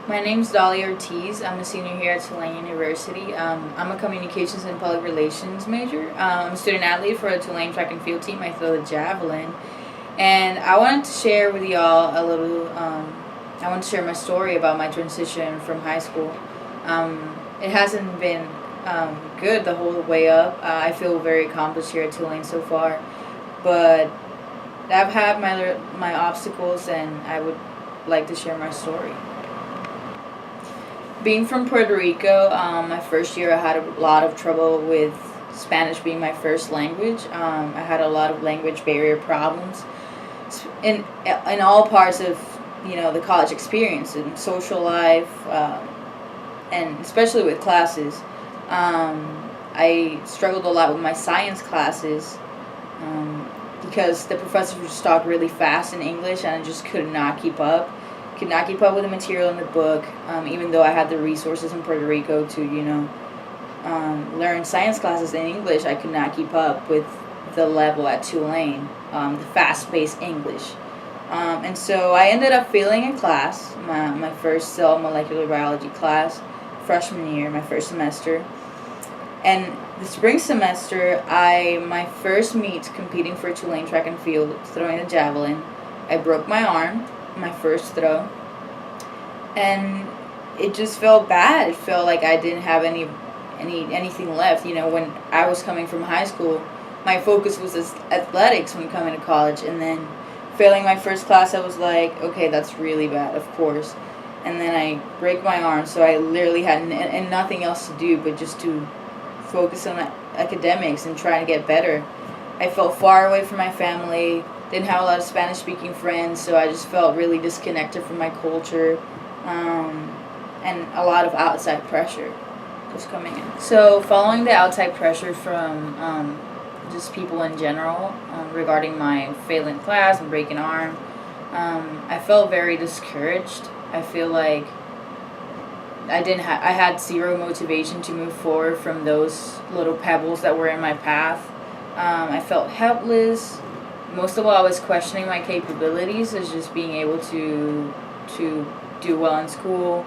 My name's Dali Ortiz. I'm a senior here at Tulane University. I'm a communications and public relations major. I'm a student athlete for the Tulane track and field team. I throw the javelin. And I wanted to share with y'all I want to share my story about my transition from high school. It hasn't been good the whole way up. I feel very accomplished here at Tulane so far. But I've had my obstacles, and I would like to share my story. Being from Puerto Rico, my first year I had a lot of trouble with Spanish being my first language. I had a lot of language barrier problems in all parts of the college experience, in social life, and especially with classes. I struggled a lot with my science classes because the professors would talk really fast in English, and I just could not keep up. Could not keep up with the material in the book, even though I had the resources in Puerto Rico to, learn science classes in English. I could not keep up with the level at Tulane, the fast-paced English. And so I ended up failing a class, my first cell molecular biology class, freshman year, my first semester. And the spring semester, my first meet competing for Tulane track and field, throwing the javelin, I broke my arm, my first throw, and it just felt bad. It felt like I didn't have anything left. When I was coming from high school, my focus was athletics when coming to college, and then failing my first class, I was like, okay, that's really bad, of course. And then I break my arm, so I literally had nothing else to do but just to focus on academics and trying to get better. I felt far away from my family. Didn't have a lot of Spanish-speaking friends, so I just felt really disconnected from my culture, and a lot of outside pressure was coming in. So following the outside pressure from just people in general regarding my failing class and breaking arm, I felt very discouraged. I feel like I had zero motivation to move forward from those little pebbles that were in my path. I felt helpless. Most of all, I was questioning my capabilities as just being able to do well in school,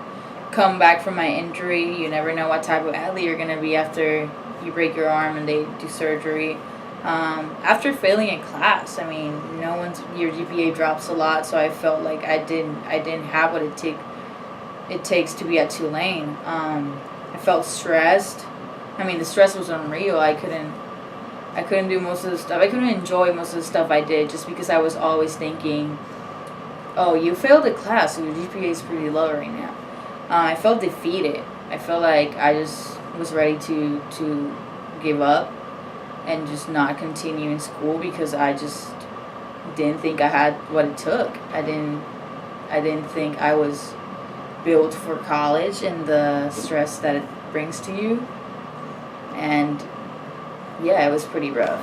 come back from my injury. You never know what type of athlete you're going to be after you break your arm and they do surgery. After failing in class, your GPA drops a lot, so I felt like I didn't have what it takes to be at Tulane. I felt stressed. The stress was unreal. I couldn't do most of the stuff. I couldn't enjoy most of the stuff I did just because I was always thinking, oh, you failed a class, so your GPA is pretty low right now. I felt defeated. I felt like I just was ready to give up and just not continue in school because I just didn't think I had what it took. I didn't think I was built for college and the stress that it brings to you. And yeah, it was pretty rough.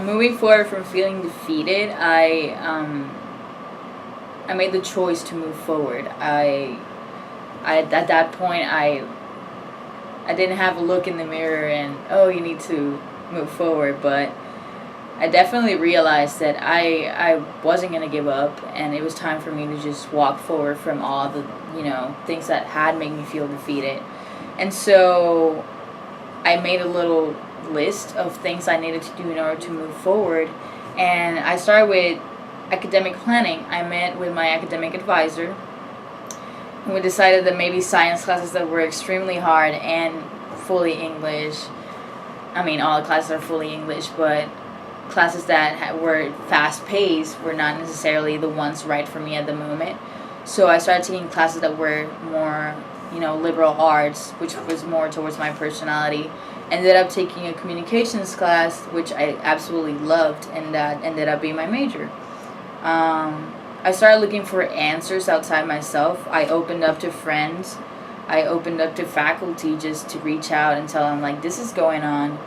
Moving forward from feeling defeated, I made the choice to move forward. I at that point I didn't have a look in the mirror and, oh, you need to move forward, but I definitely realized that I wasn't going to give up, and it was time for me to just walk forward from all the things that had made me feel defeated. And so I made a little list of things I needed to do in order to move forward, and I started with academic planning. I met with my academic advisor, and we decided that maybe science classes that were extremely hard and fully English, all the classes are fully English, but classes that were fast-paced were not necessarily the ones right for me at the moment. So I started taking classes that were more liberal arts, which was more towards my personality. Ended up taking a communications class, which I absolutely loved, and that ended up being my major. I started looking for answers outside myself. I opened up to friends. I opened up to faculty just to reach out and tell them, like, this is going on.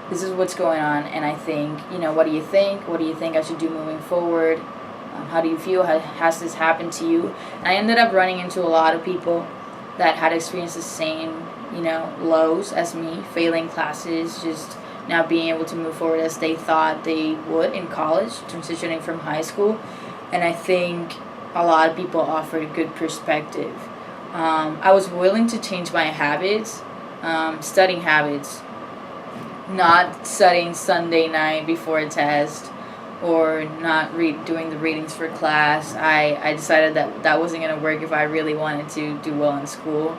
This is what's going on, and I think, what do you think? What do you think I should do moving forward? How do you feel? Has this happened to you? And I ended up running into a lot of people that had experienced the same, lows as me, failing classes, just not being able to move forward as they thought they would in college, transitioning from high school. And I think a lot of people offered a good perspective. I was willing to change my habits, studying habits, not studying Sunday night before a test, or not doing the readings for class. I decided that wasn't going to work if I really wanted to do well in school.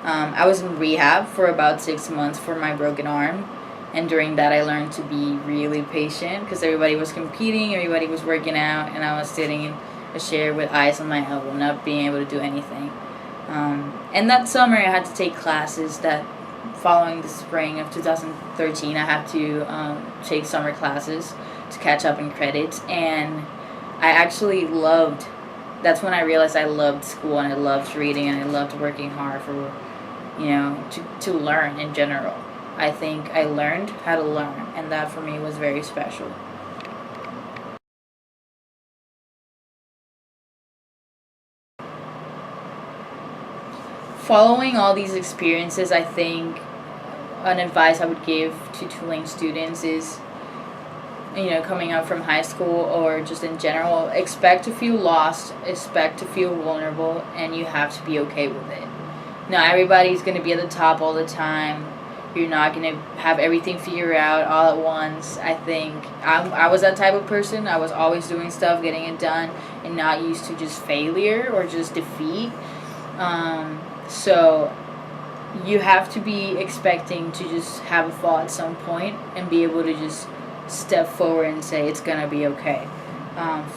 I was in rehab for about 6 months for my broken arm, and during that I learned to be really patient because everybody was competing, everybody was working out, and I was sitting in a chair with ice on my elbow, not being able to do anything. And that summer I had to take classes. That following the spring of 2013, I had to take summer classes to catch up in credits, and I actually loved. That's when I realized I loved school, and I loved reading, and I loved working hard for, to learn in general. I think I learned how to learn, and that for me was very special. Following all these experiences, I think an advice I would give to Tulane students is, coming up from high school or just in general, expect to feel lost, expect to feel vulnerable, and you have to be okay with it. Not everybody's going to be at the top all the time. You're not going to have everything figured out all at once. I think I was that type of person. I was always doing stuff, getting it done, and not used to just failure or just defeat. So you have to be expecting to just have a fall at some point and be able to just step forward and say it's going to be okay.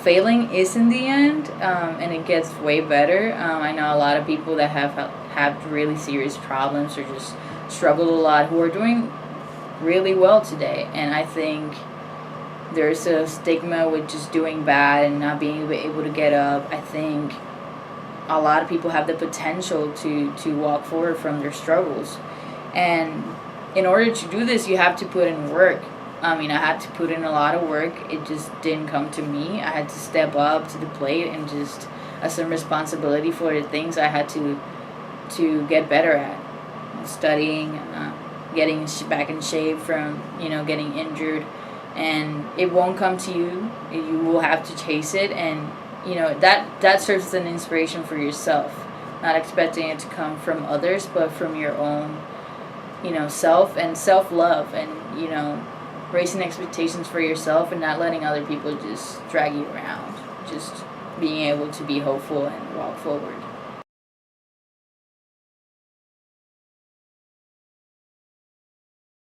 Failing is in the end, and it gets way better. I know a lot of people that have really serious problems or just struggled a lot who are doing really well today. And I think there's a stigma with just doing bad and not being able to get up. I think a lot of people have the potential to walk forward from their struggles. And in order to do this, you have to put in work. I had to put in a lot of work. It just didn't come to me. I had to step up to the plate and just assume responsibility for the things I had to get better at. Studying, getting back in shape from, getting injured. And it won't come to you. You will have to chase it, and that serves as an inspiration for yourself, not expecting it to come from others, but from your own, self and self-love, and, raising expectations for yourself and not letting other people just drag you around, just being able to be hopeful and walk forward.